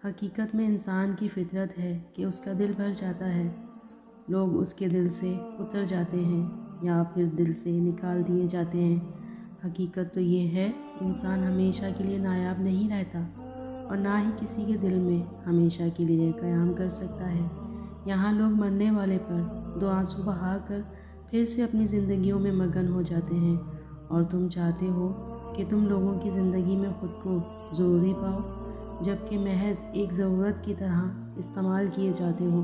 حقیقت میں انسان کی فطرت ہے کہ اس کا دل بھر جاتا ہے، لوگ اس کے دل سے اتر جاتے ہیں یا پھر دل سے نکال دیے جاتے ہیں۔ حقیقت تو یہ ہے، انسان ہمیشہ کے لیے نایاب نہیں رہتا اور نہ ہی کسی کے دل میں ہمیشہ کے لیے قیام کر سکتا ہے۔ یہاں لوگ مرنے والے پر دو آنسو بہا کر پھر سے اپنی زندگیوں میں مگن ہو جاتے ہیں، اور تم چاہتے ہو کہ تم لوگوں کی زندگی میں خود کو ضروری پاؤ، جبکہ محض ایک ضرورت کی طرح استعمال کیے جاتے ہو۔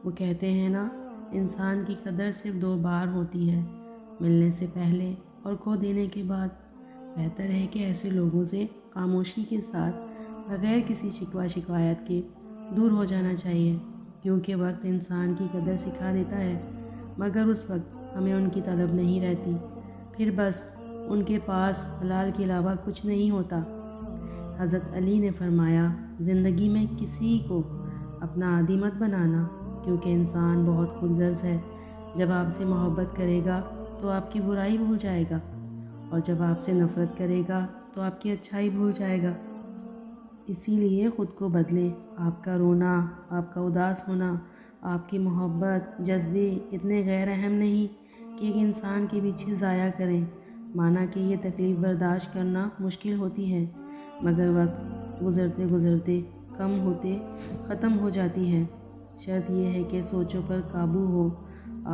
وہ کہتے ہیں نا، انسان کی قدر صرف دو بار ہوتی ہے، ملنے سے پہلے اور کھو دینے کے بعد۔ بہتر ہے کہ ایسے لوگوں سے خاموشی کے ساتھ بغیر کسی شکوہ شکایت کے دور ہو جانا چاہیے، کیونکہ وقت انسان کی قدر سکھا دیتا ہے، مگر اس وقت ہمیں ان کی طلب نہیں رہتی، پھر بس ان کے پاس حلال کے علاوہ کچھ نہیں ہوتا۔ حضرت علی نے فرمایا، زندگی میں کسی کو اپنا عادی مت بنانا، کیونکہ انسان بہت خود غرض ہے۔ جب آپ سے محبت کرے گا تو آپ کی برائی بھول جائے گا، اور جب آپ سے نفرت کرے گا تو آپ کی اچھائی بھول جائے گا۔ اسی لیے خود کو بدلیں۔ آپ کا رونا، آپ کا اداس ہونا، آپ کی محبت، جذبے اتنے غیر اہم نہیں کہ ایک انسان کے پیچھے ضائع کریں۔ مانا کہ یہ تکلیف برداشت کرنا مشکل ہوتی ہے، مگر وقت گزرتے گزرتے کم ہوتے ختم ہو جاتی ہے۔ شرط یہ ہے کہ سوچوں پر قابو ہو۔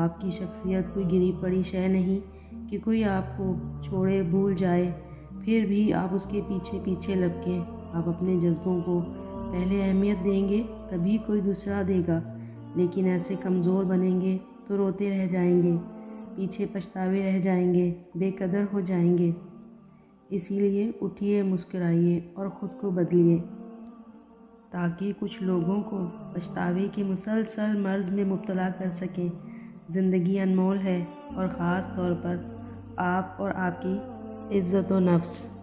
آپ کی شخصیت کوئی گری پڑی شے نہیں کہ کوئی آپ کو چھوڑے بھول جائے پھر بھی آپ اس کے پیچھے پیچھے لپکیں۔ آپ اپنے جذبوں کو پہلے اہمیت دیں گے تبھی کوئی دوسرا دے گا، لیکن ایسے کمزور بنیں گے تو روتے رہ جائیں گے، پیچھے پچھتاوے رہ جائیں گے، بے قدر ہو جائیں گے۔ اسی لیے اٹھیے، مسکرائیے اور خود کو بدلیے، تاکہ کچھ لوگوں کو پچھتاوے کے مسلسل مرض میں مبتلا کر سکیں۔ زندگی انمول ہے، اور خاص طور پر آپ اور آپ کی عزت و نفس۔